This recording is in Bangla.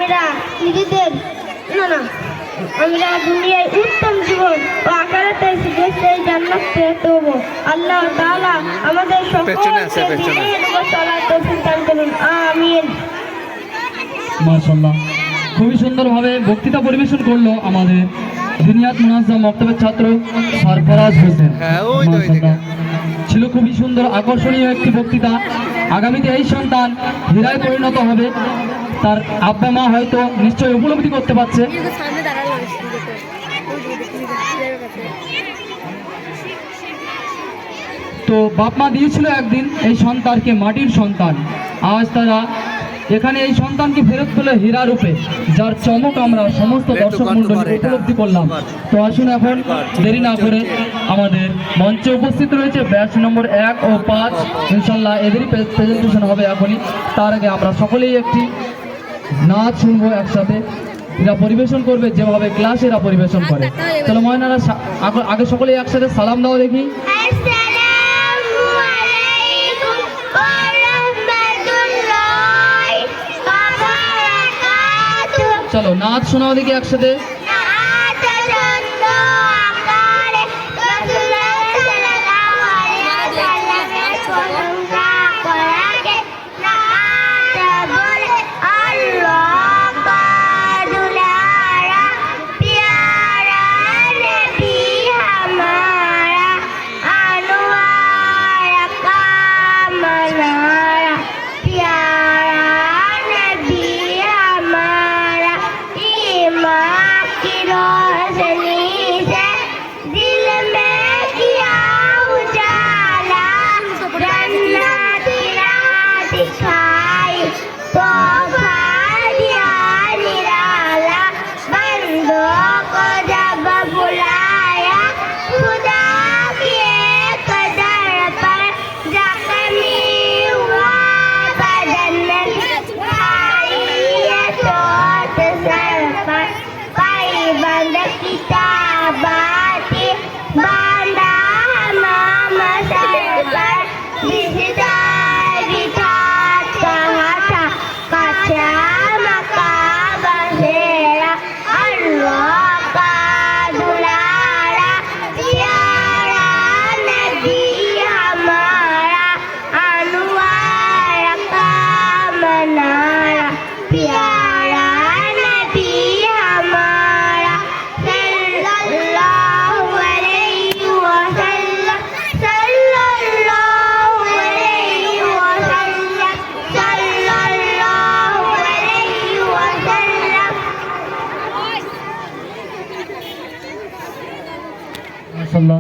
মায়েরা নিজেদের আমরা দুনিয়ায় উত্তম জীবন ও আখিরাতে সেই জান্নাত পেতে হবো। আল্লাহ তাআলা আমাদের সকলকে দিনের উপর চলার তৌফিক দান করুন, আমিন। মাশাআল্লাহ, খুবই সুন্দরভাবে বক্তৃতা পরিবেশন করলো আমাদের দিনিয়াত মুনাজ্জাম মক্তবের ছাত্র সরফরাজ হোসেন। মাশাআল্লাহ, ছিল খুবই সুন্দর আকর্ষণীয় একটি বক্তৃতা। আগামীতে এই সন্তান হীরায় পরিণত হবে, তার আব্বা মা হয়তো নিশ্চয়ই উপলব্ধি করতে পারছে। তো বাপ মা দিয়েছিল একদিন এই সন্তানকে মাটির সন্তান, আজ তারা এখানে এই সন্তানকে ফেরত পেল হীরা রূপে, যার চমক আমরা সমস্ত দর্শক মণ্ডলী উপলব্ধি করলাম। তো আসুন এখন দেরি না করে আমাদের মঞ্চে উপস্থিত রয়েছে ব্যাচ নম্বর 1 ও 5, ইনশাল্লাহ এদেরই প্রেজেন্টেশন হবে এখনই। তার আগে আমরা সকলেই একটি নাচ শুনবো একসাথে। এরা পরিবেশন করবে যেভাবে ক্লাস এরা পরিবেশন করে। চলো ময়নারা আগে সকলেই একসাথে সালাম দাও দেখি। চলো নাচ শোনাও দেখি একসাথে। মাশাআল্লাহ।